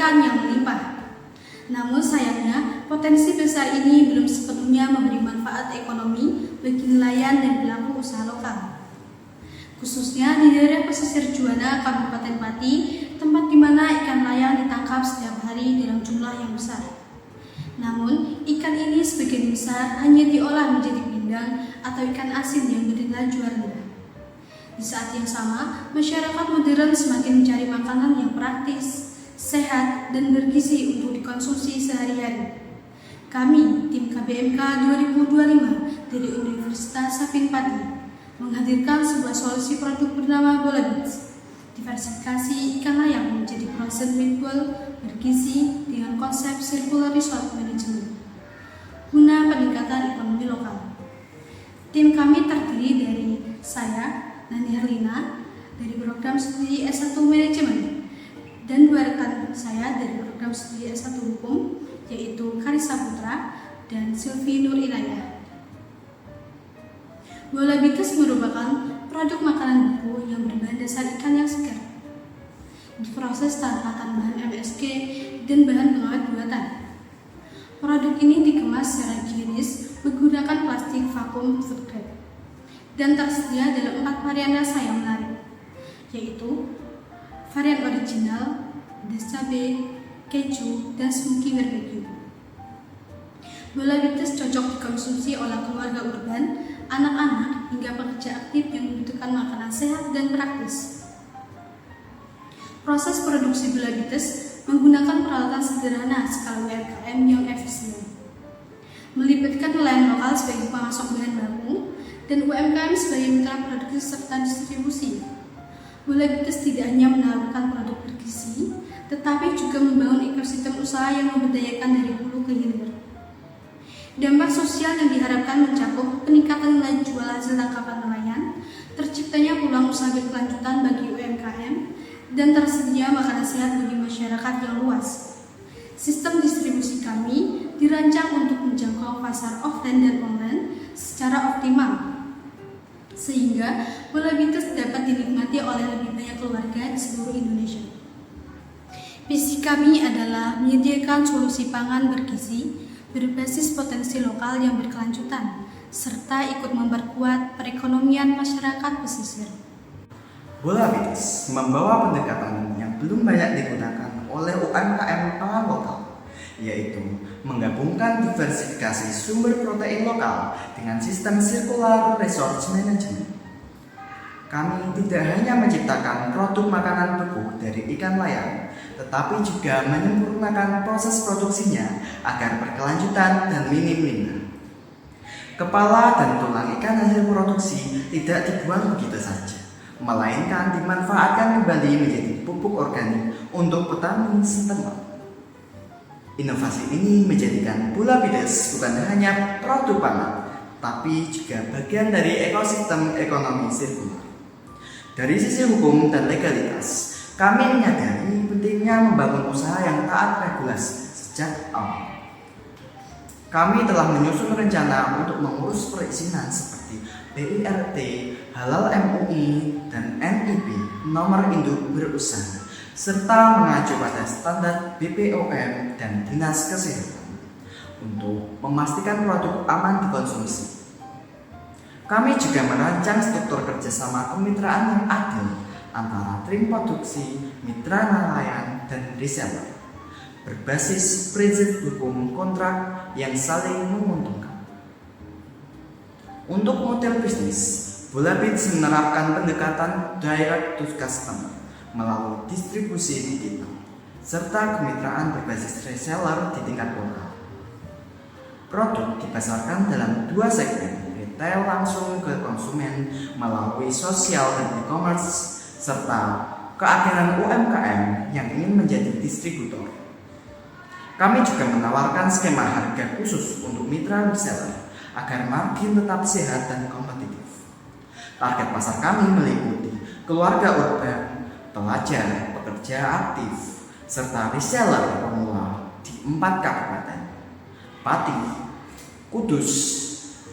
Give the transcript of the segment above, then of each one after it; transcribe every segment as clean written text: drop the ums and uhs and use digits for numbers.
kekayaan yang melimpah. Namun sayangnya, potensi besar ini belum sepenuhnya memberi manfaat ekonomi bagi nelayan dan pelaku usaha lokal. Khususnya di daerah pesisir Juwana, Kabupaten Pati, tempat di mana ikan layang ditangkap setiap hari dalam jumlah yang besar. Namun, ikan ini sebagian besar hanya diolah menjadi pindang atau ikan asin yang bernilai jual rendah. Di saat yang sama, masyarakat modern semakin mencari makanan yang praktis, sehat, dan bergizi untuk dikonsumsi sehari-hari. Kami, tim KBMK 2025 dari Universitas Sapin Pati, menghadirkan sebuah solusi produk bernama Bolabits, diversifikasi ikan layang menjadi frozen meatball bergizi dengan konsep circular resource management, guna peningkatan ekonomi lokal. Tim kami terdiri dari saya, Nani Herlina, dari program studi S1 Manajemen, dan dua rekan saya dari program studi S1 Hukum, yaitu Karissa Putra dan Sylvie Nur Inayah. Bolabits merupakan produk makanan beku yang berbahan dasar ikan yang segar, diproses tanpa tambahan MSG dan bahan pengawet buatan. Produk ini dikemas secara higienis menggunakan plastik vakum food grade dan tersedia dalam 4 varian rasa yang menarik, yaitu varian original, pedas cabai, keju, dan smoky barbecue. Bolabits cocok dikonsumsi oleh keluarga urban, anak-anak, hingga pekerja aktif yang membutuhkan makanan sehat dan praktis. Proses produksi Bolabits menggunakan peralatan sederhana skala UMKM yang efisien, melibatkan nelayan lokal sebagai pemasok bahan baku dan UMKM sebagai mitra produksi serta distribusi. Bolabits tidak hanya menawarkan produk bergizi, tetapi juga membangun ekosistem usaha yang memberdayakan dari hulu ke hilir. Dampak sosial yang diharapkan mencakup peningkatan nilai jual hasil tangkapan nelayan, terciptanya peluang usaha berkelanjutan bagi UMKM, dan tersedia makanan sehat bagi masyarakat yang luas. Sistem distribusi kami dirancang untuk menjangkau pasar offline dan online secara optimal, sehingga Bolabits dapat dinikmati oleh lebih banyak keluarga di seluruh Indonesia. Visi kami adalah menyediakan solusi pangan bergizi berbasis potensi lokal yang berkelanjutan, serta ikut memperkuat perekonomian masyarakat pesisir. Bolabits membawa pendekatan yang belum banyak digunakan oleh UMKM pangan lokal, yaitu menggabungkan diversifikasi sumber protein lokal dengan sistem circular resource management. Kami tidak hanya menciptakan produk makanan beku dari ikan layang, tetapi juga menyempurnakan proses produksinya agar berkelanjutan dan minim limbah. Kepala dan tulang ikan hasil produksi tidak dibuang begitu saja, melainkan dimanfaatkan kembali menjadi pupuk organik untuk petani setempat. Inovasi ini menjadikan Bolabits bukan hanya produk pangan, tapi juga bagian dari ekosistem ekonomi sirkular. Dari sisi hukum dan legalitas, kami menyadari pentingnya membangun usaha yang taat regulasi sejak awal. Kami telah menyusun rencana untuk mengurus perizinan seperti BIRT, Halal MUI, dan NIB nomor induk berusaha, serta mengacu pada standar BPOM dan Dinas Kesehatan untuk memastikan produk aman dikonsumsi. Kami juga merancang struktur kerjasama kemitraan yang adil antara tim produksi, mitra nelayan, dan reseller, berbasis prinsip hukum kontrak yang saling menguntungkan. Untuk model bisnis, Bolabits menerapkan pendekatan direct to customer melalui distribusi digital, serta kemitraan berbasis reseller di tingkat lokal. Produk dipasarkan dalam 2 segmen, retail langsung ke konsumen melalui sosial dan e-commerce, serta keakhirnya UMKM yang ingin menjadi distributor. Kami juga menawarkan skema harga khusus untuk mitra reseller agar margin tetap sehat dan kompetitif. Target pasar kami meliputi keluarga urban, pelajar, pekerja aktif, serta reseller pemula di 4 kabupaten: Pati, Kudus,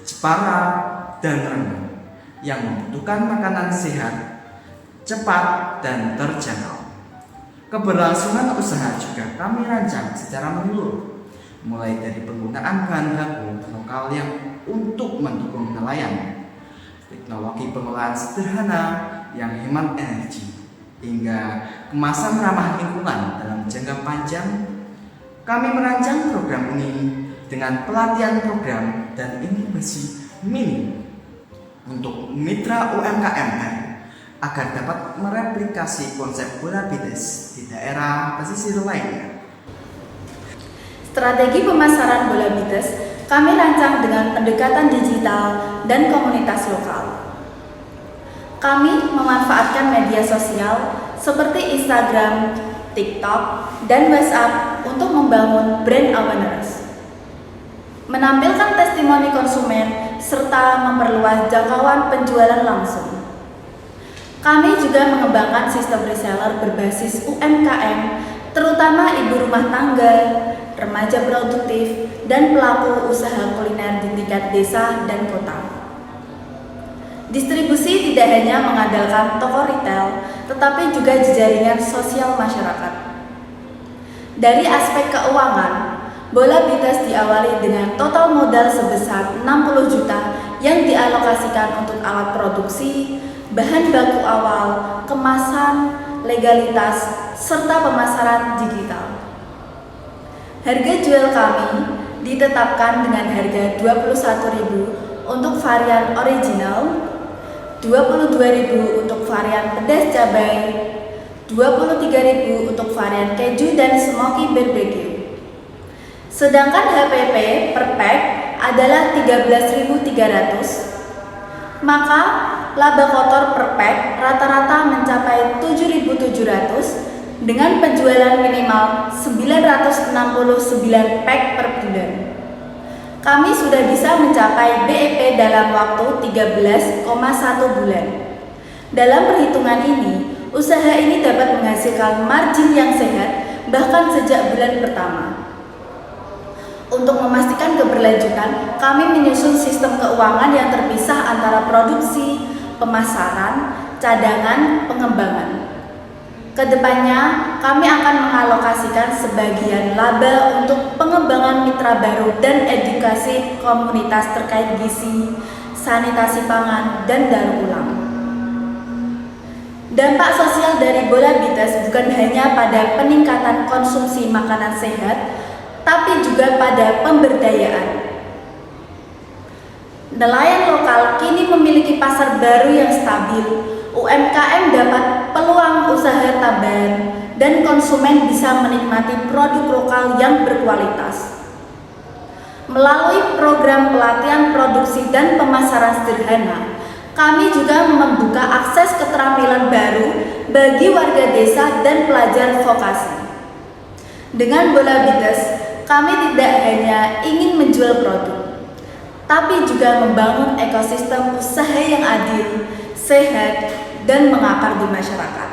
Jepara, dan Rembang, yang membutuhkan makanan sehat, cepat, dan terjangkau. Keberlangsungan usaha juga kami rancang secara menyeluruh, mulai dari penggunaan bahan baku lokal yang untuk mendukung nelayan, teknologi pengolahan sederhana yang hemat energi, hingga kemasan ramah lingkungan dalam jangka panjang. Kami merancang program ini dengan pelatihan program dan inkubasi mini untuk mitra UMKM agar dapat mereplikasi konsep bola bites di daerah pesisir lainnya. Strategi pemasaran bola bites kami rancang dengan pendekatan digital dan komunitas lokal. Kami memanfaatkan media sosial seperti Instagram, TikTok, dan WhatsApp untuk membangun brand awareness, menampilkan testimoni konsumen, serta memperluas jangkauan penjualan langsung. Kami juga mengembangkan sistem reseller berbasis UMKM, terutama ibu rumah tangga, remaja produktif, dan pelaku usaha kuliner di tingkat desa dan kota. Distribusi tidak hanya mengandalkan toko retail, tetapi juga jaringan sosial masyarakat. Dari aspek keuangan, bola bites diawali dengan total modal sebesar 60 juta yang dialokasikan untuk alat produksi, bahan baku awal, kemasan, legalitas, serta pemasaran digital. Harga jual kami ditetapkan dengan harga 21.000 untuk varian original, 22.000 untuk varian pedas cabai, 23.000 untuk varian keju dan smoky barbecue. Sedangkan HPP per pack adalah 13.300. Maka laba kotor per pack rata-rata mencapai 7.700 dengan penjualan minimal 969 pack per bulan. Kami sudah bisa mencapai BEP dalam waktu 13,1 bulan. Dalam perhitungan ini, usaha ini dapat menghasilkan margin yang sehat bahkan sejak bulan pertama. Untuk memastikan keberlanjutan, kami menyusun sistem keuangan yang terpisah antara produksi, pemasaran, cadangan, pengembangan. Kedepannya, kami akan mengalokasikan sebagian laba untuk pengembangan mitra baru dan edukasi komunitas terkait gizi, sanitasi pangan, dan daur ulang. Dampak sosial dari bola bites bukan hanya pada peningkatan konsumsi makanan sehat, tapi juga pada pemberdayaan. Nelayan lokal kini memiliki pasar baru yang stabil. UMKM dapat peluang usaha tambahan dan konsumen bisa menikmati produk lokal yang berkualitas. Melalui program pelatihan produksi dan pemasaran sederhana, kami juga membuka akses keterampilan baru bagi warga desa dan pelajar vokasi. Dengan bola bites, kami tidak hanya ingin menjual produk, tapi juga membangun ekosistem usaha yang adil, sehat, dan mengakar di masyarakat.